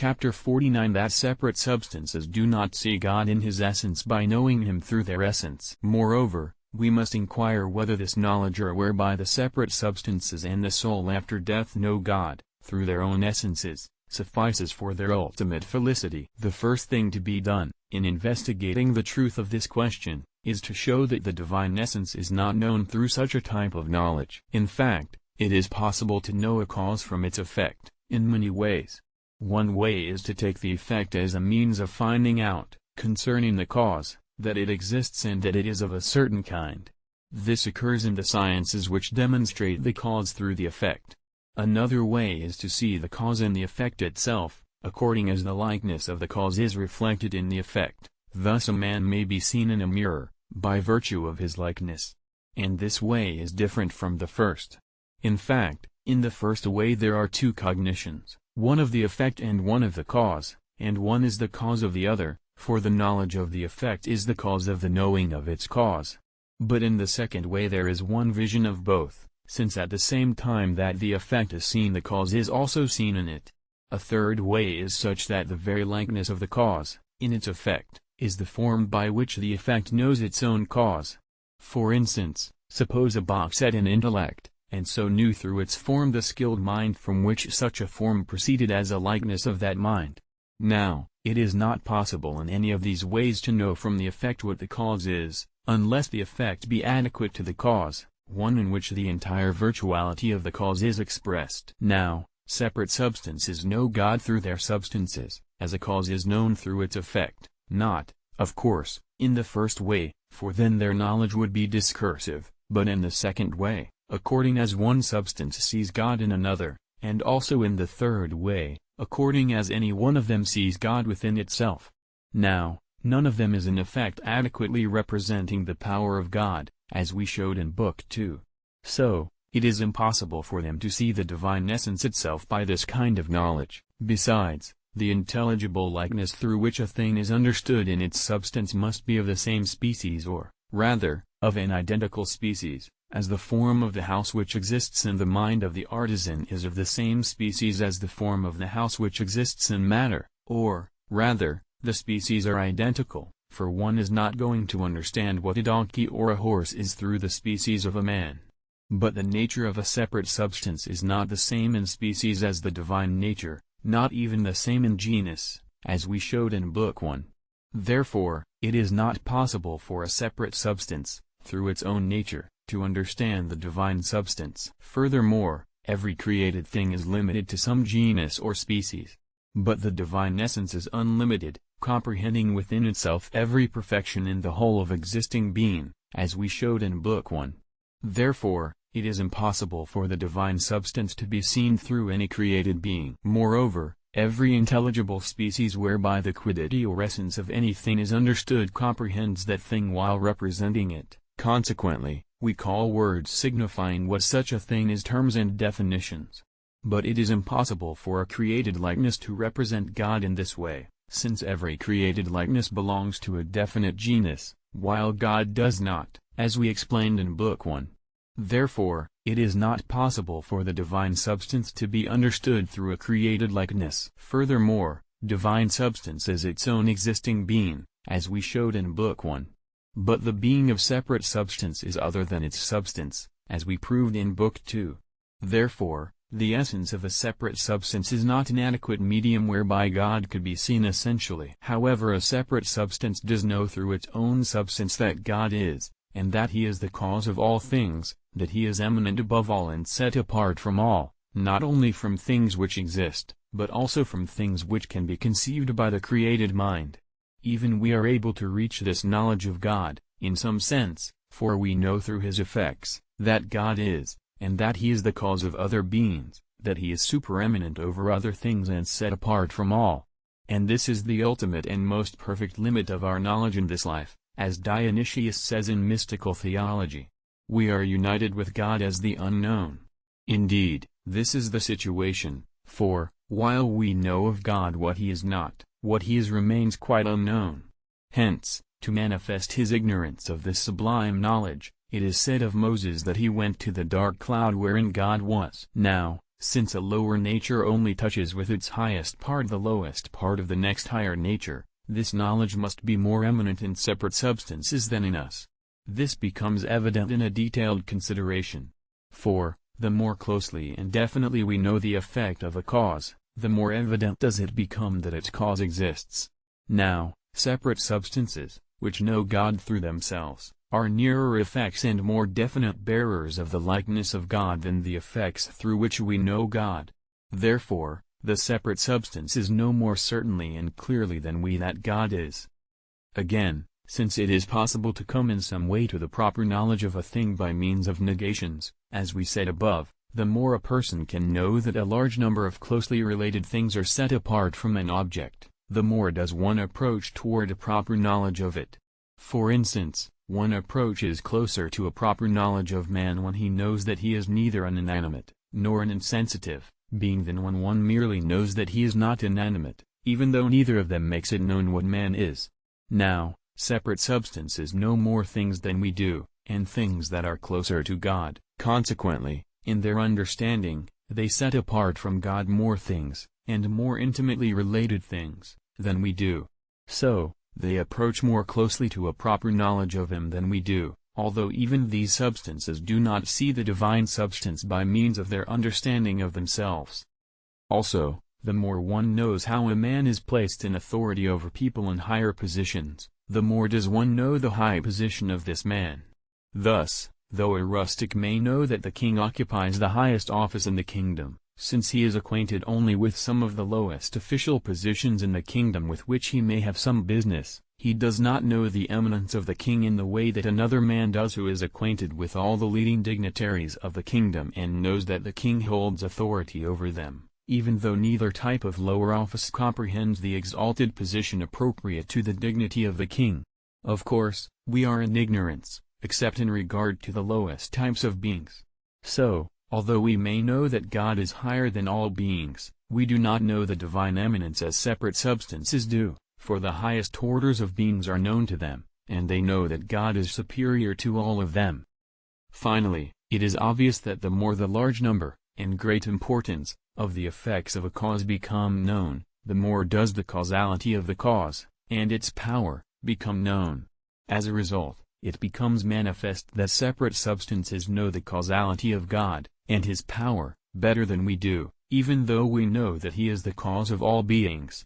Chapter 49 That separate substances do not see God in his essence by knowing him through their essence. Moreover, we must inquire whether this knowledge or whereby the separate substances and the soul after death know God, through their own essences, suffices for their ultimate felicity. The first thing to be done, in investigating the truth of this question, is to show that the divine essence is not known through such a type of knowledge. In fact, it is possible to know a cause from its effect, in many ways. One way is to take the effect as a means of finding out, concerning the cause, that it exists and that it is of a certain kind. This occurs in the sciences which demonstrate the cause through the effect. Another way is to see the cause in the effect itself, according as the likeness of the cause is reflected in the effect. Thus a man may be seen in a mirror, by virtue of his likeness. And this way is different from the first. In fact, in the first way there are two cognitions, one of the effect and one of the cause, and one is the cause of the other, for the knowledge of the effect is the cause of the knowing of its cause. But in the second way there is one vision of both, since at the same time that the effect is seen the cause is also seen in it. A third way is such that the very likeness of the cause, in its effect, is the form by which the effect knows its own cause. For instance, suppose a box had an intellect, and so knew through its form the skilled mind from which such a form proceeded as a likeness of that mind. Now, it is not possible in any of these ways to know from the effect what the cause is, unless the effect be adequate to the cause, one in which the entire virtuality of the cause is expressed. Now, separate substances know God through their substances, as a cause is known through its effect, not, of course, in the first way, for then their knowledge would be discursive, but in the second way, according as one substance sees God in another, and also in the third way, according as any one of them sees God within itself. Now, none of them is in effect adequately representing the power of God, as we showed in Book 2. So, it is impossible for them to see the divine essence itself by this kind of knowledge. Besides, the intelligible likeness through which a thing is understood in its substance must be of the same species or, rather, of an identical species, as the form of the house which exists in the mind of the artisan is of the same species as the form of the house which exists in matter, or, rather, the species are identical, for one is not going to understand what a donkey or a horse is through the species of a man. But the nature of a separate substance is not the same in species as the divine nature, not even the same in genus, as we showed in Book 1. Therefore, it is not possible for a separate substance, through its own nature, to understand the divine substance. Furthermore, every created thing is limited to some genus or species. But the divine essence is unlimited, comprehending within itself every perfection in the whole of existing being, as we showed in Book 1. Therefore, it is impossible for the divine substance to be seen through any created being. Moreover, every intelligible species whereby the quiddity or essence of anything is understood comprehends that thing while representing it. Consequently, we call words signifying what such a thing is terms and definitions. But it is impossible for a created likeness to represent God in this way, since every created likeness belongs to a definite genus, while God does not, as we explained in Book 1. Therefore, it is not possible for the divine substance to be understood through a created likeness. Furthermore, divine substance is its own existing being, as we showed in Book 1. But the being of separate substance is other than its substance, as we proved in Book 2. Therefore, the essence of a separate substance is not an adequate medium whereby God could be seen essentially. However, a separate substance does know through its own substance that God is, and that he is the cause of all things, that he is eminent above all and set apart from all, not only from things which exist, but also from things which can be conceived by the created mind. Even we are able to reach this knowledge of God, in some sense, for we know through his effects, that God is, and that he is the cause of other beings, that he is supereminent over other things and set apart from all. And this is the ultimate and most perfect limit of our knowledge in this life, as Dionysius says in mystical theology. We are united with God as the unknown. Indeed, this is the situation, for, while we know of God what he is not, what he is remains quite unknown. Hence, to manifest his ignorance of this sublime knowledge, it is said of Moses that he went to the dark cloud wherein God was. Now, Since a lower nature only touches with its highest part the lowest part of the next higher nature, this knowledge must be more eminent in separate substances than in us. This becomes evident in a detailed consideration. For, the more closely and definitely we know the effect of a cause, the more evident does it become that its cause exists. Now, separate substances, which know God through themselves, are nearer effects and more definite bearers of the likeness of God than the effects through which we know God. Therefore, the separate substance is no more certainly and clearly than we that God is. Again, since it is possible to come in some way to the proper knowledge of a thing by means of negations, as we said above, the more a person can know that a large number of closely related things are set apart from an object, the more does one approach toward a proper knowledge of it. For instance, one approaches closer to a proper knowledge of man when he knows that he is neither an inanimate, nor an insensitive, being than when one merely knows that he is not inanimate, even though neither of them makes it known what man is. Now, separate substances know more things than we do, and things that are closer to God. Consequently, in their understanding, they set apart from God more things, and more intimately related things, than we do. So, they approach more closely to a proper knowledge of Him than we do, although even these substances do not see the divine substance by means of their understanding of themselves. Also, the more one knows how a man is placed in authority over people in higher positions, the more does one know the high position of this man. Thus, though a rustic may know that the king occupies the highest office in the kingdom, since he is acquainted only with some of the lowest official positions in the kingdom with which he may have some business, he does not know the eminence of the king in the way that another man does who is acquainted with all the leading dignitaries of the kingdom and knows that the king holds authority over them, even though neither type of lower office comprehends the exalted position appropriate to the dignity of the king. Of course, we are in ignorance, except in regard to the lowest types of beings. So, although we may know that God is higher than all beings, we do not know the divine eminence as separate substances do, for the highest orders of beings are known to them, and they know that God is superior to all of them. Finally, it is obvious that the more the large number, and great importance, of the effects of a cause become known, the more does the causality of the cause, and its power, become known. As a result, it becomes manifest that separate substances know the causality of God, and His power, better than we do, even though we know that He is the cause of all beings.